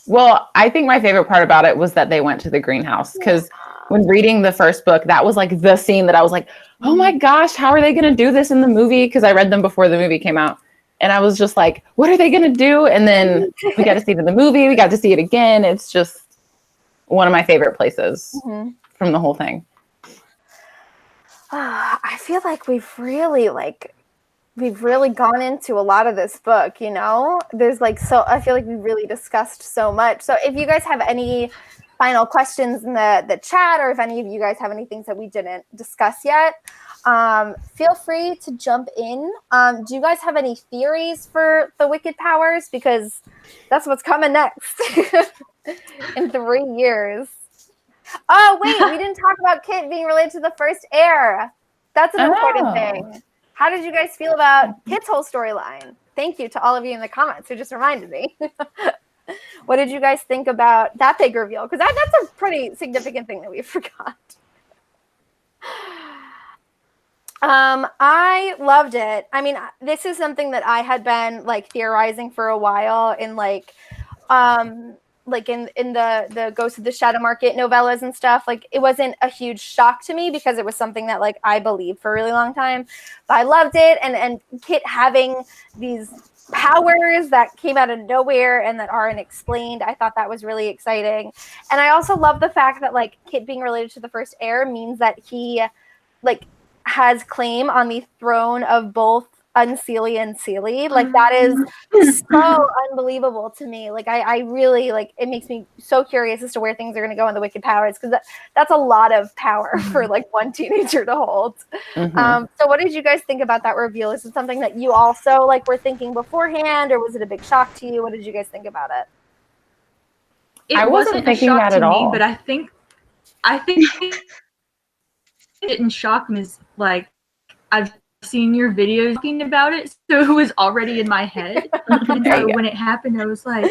Well, I think my favorite part about it was that they went to the greenhouse, because when reading the first book, that was like the scene that I was like, oh my gosh, how are they going to do this in the movie? Because I read them before the movie came out. And I was just like, what are they going to do? And then we got to see it in the movie. We got to see it again. It's just one of my favorite places from the whole thing. I feel like we've really gone into a lot of this book, you know? There's like, so I feel like we really discussed so much. So if you guys have any final questions in the chat, or if any of you guys have any things that we didn't discuss yet, feel free to jump in. Do you guys have any theories for the wicked powers? Because that's what's coming next in 3 years. Oh, wait, we didn't talk about Kit being related to the first heir. That's an important thing. How did you guys feel about Kit's whole storyline? Thank you to all of you in the comments who just reminded me. What did you guys think about that big reveal? Because that's a pretty significant thing that we forgot. I loved it. I mean, this is something that I had been like theorizing for a while in like in the Ghost of the Shadow Market novellas and stuff. Like, it wasn't a huge shock to me because it was something that like I believed for a really long time. But I loved it, and Kit having these powers that came out of nowhere and that aren't explained, I thought that was really exciting. And I also love the fact that like Kit being related to the first heir means that he like has claim on the throne of both Unseelie and Seelie. Like, that is so unbelievable to me. Like, I really, like, it makes me so curious as to where things are going to go in the wicked powers, because that's a lot of power for like one teenager to hold. So what did you guys think about that reveal? Is it something that you also like were thinking beforehand, or was it a big shock to you? What did you guys think about it? I wasn't thinking that at all, but I think it didn't shock me. Is like, I've seen your videos talking about it, so it was already in my head. And so when it happened, I was like,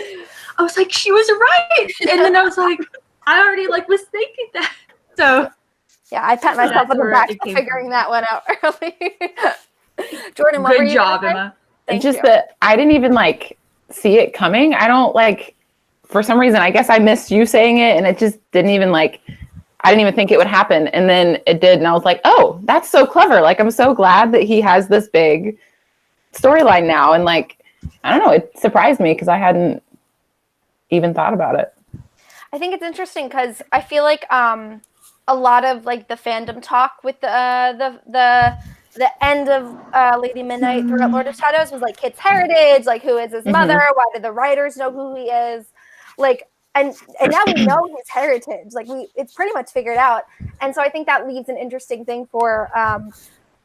she was right. And then I was like, I already like was thinking that. So yeah, I pat myself on the back for figuring that one out early. Jordan, what were you job, Emma. Just that I didn't even like see it coming. I don't like, for some reason, I guess I missed you saying it, and it just didn't even like, I didn't even think it would happen. And then it did. And I was like, oh, that's so clever. Like, I'm so glad that he has this big storyline now. And like, I don't know, it surprised me because I hadn't even thought about it. I think it's interesting because I feel like a lot of like the fandom talk with the end of Lady Midnight throughout Lord of Shadows was like Kit's heritage, like who is his mother? Why did the writers know who he is? Like, and now we know his heritage. Like, it's pretty much figured out. And so I think that leaves an interesting thing for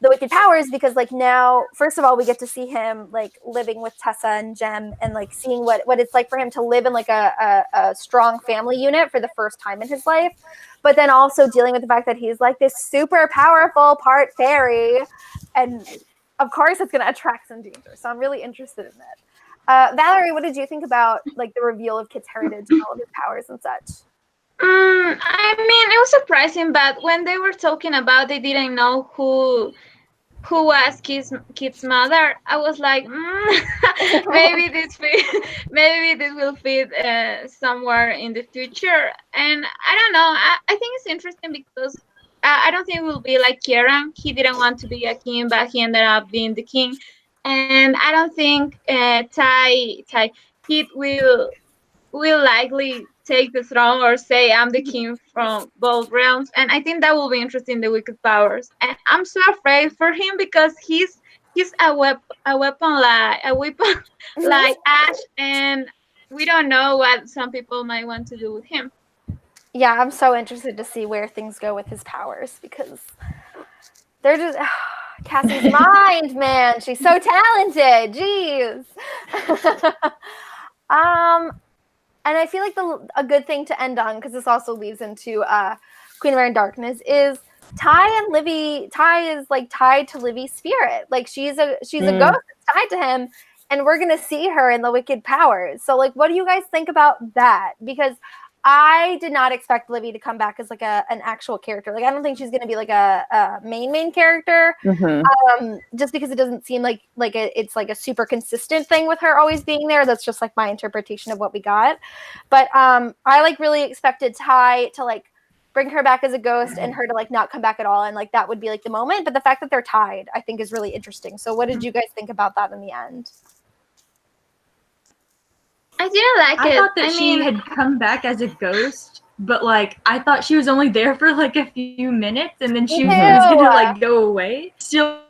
the wicked powers, because like now, first of all, we get to see him like living with Tessa and Jem, and like seeing what it's like for him to live in like a strong family unit for the first time in his life. But then also dealing with the fact that he's like this super powerful part fairy. And of course it's going to attract some danger. So I'm really interested in that. Valerie, what did you think about like the reveal of Kit's heritage and all of his powers and such? I mean, it was surprising, but when they were talking about they didn't know who was Kit's mother, I was like, maybe this will fit somewhere in the future. And I don't know. I think it's interesting because I don't think it will be like Kieran. He didn't want to be a king, but he ended up being the king. And I don't think Kit will likely take the throne or say I'm the king from both realms. And I think that will be interesting, the wicked powers. And I'm so afraid for him because he's a weapon like Ash, and we don't know what some people might want to do with him. Yeah, I'm so interested to see where things go with his powers, because they're just Cassie's mind, man. She's so talented. Jeez. And I feel like a good thing to end on, because this also leads into Queen of Air and Darkness, is Ty and Livy. Ty is like tied to Livy's spirit. Like, she's a ghost that's tied to him, and we're gonna see her in the wicked powers. So like, what do you guys think about that? Because I did not expect Livy to come back as like an actual character. Like, I don't think she's going to be like a main character, just because it doesn't seem like it's like a super consistent thing with her always being there. That's just like my interpretation of what we got. But I like really expected Ty to like bring her back as a ghost and her to like not come back at all, and like that would be like the moment. But the fact that they're tied, I think, is really interesting. So what did you guys think about that in the end? I didn't like it. I thought that she had come back as a ghost, but like I thought she was only there for like a few minutes and then she was gonna like go away. Still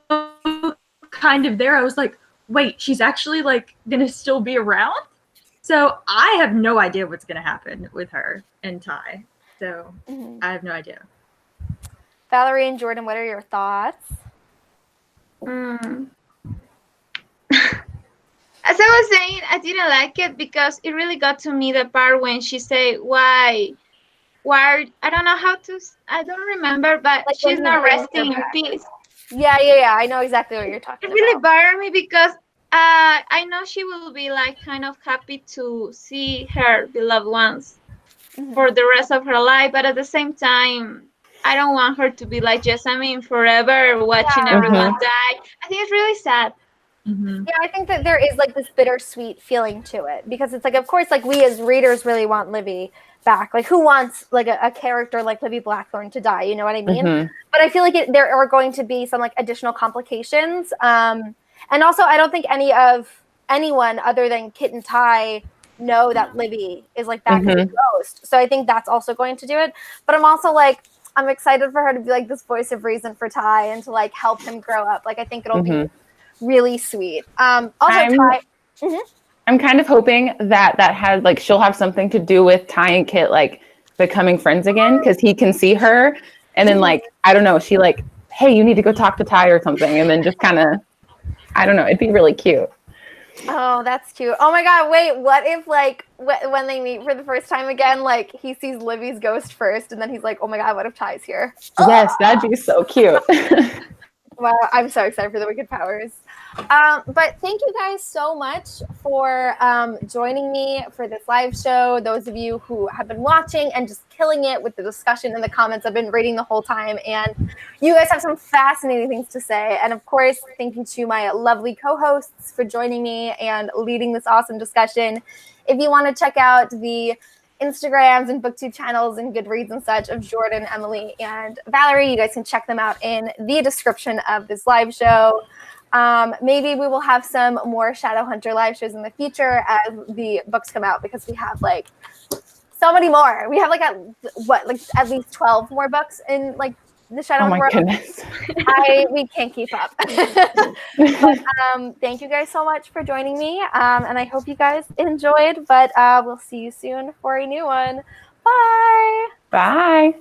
kind of there. I was like, wait, she's actually like gonna still be around? So I have no idea what's gonna happen with her and Ty. So I have no idea. Valerie and Jordan, what are your thoughts? As I was saying, I didn't like it because it really got to me the part when she said, why, I don't know how to, I don't remember, but like she's not resting in peace. Yeah. I know exactly what you're talking about. It really bothered me because I know she will be like kind of happy to see her beloved ones for the rest of her life, but at the same time, I don't want her to be like Jessamine forever watching everyone die. I think it's really sad. Yeah, I think that there is like this bittersweet feeling to it because it's like, of course, like we as readers really want Livy back. Like, who wants like a character like Livy Blackthorn to die? You know what I mean? But I feel like there are going to be some like additional complications. And also, I don't think anyone other than Kit and Ty know that Livy is like back as a ghost. So I think that's also going to do it. But I'm also like, I'm excited for her to be like this voice of reason for Ty and to like help him grow up. Like, I think it'll be really sweet. Also, Ty. I'm kind of hoping that has like she'll have something to do with Ty and Kit like becoming friends again because he can see her and then like I don't know, she like, hey, you need to go talk to Ty or something, and then just kind of I don't know, it'd be really cute. Oh, that's cute. Oh my god, wait, what if like when they meet for the first time again, like he sees Livy's ghost first and then he's like, oh my god, what if Ty's here? Yes, that'd be so cute. Wow, I'm so excited for the Wicked Powers. But thank you guys so much for joining me for this live show. Those of you who have been watching and just killing it with the discussion in the comments, I've been reading the whole time, and you guys have some fascinating things to say. And of course, thank you to my lovely co-hosts for joining me and leading this awesome discussion. If you want to check out the Instagrams and BookTube channels and Goodreads and such of Jordan, Emilee, and Valerie, you guys can check them out in the description of this live show. Maybe we will have some more Shadowhunter live shows in the future as the books come out because we have like so many more. We have like at least 12 more books in like the Shadowhunter world. Goodness. We can't keep up. But, thank you guys so much for joining me. And I hope you guys enjoyed, but we'll see you soon for a new one. Bye. Bye.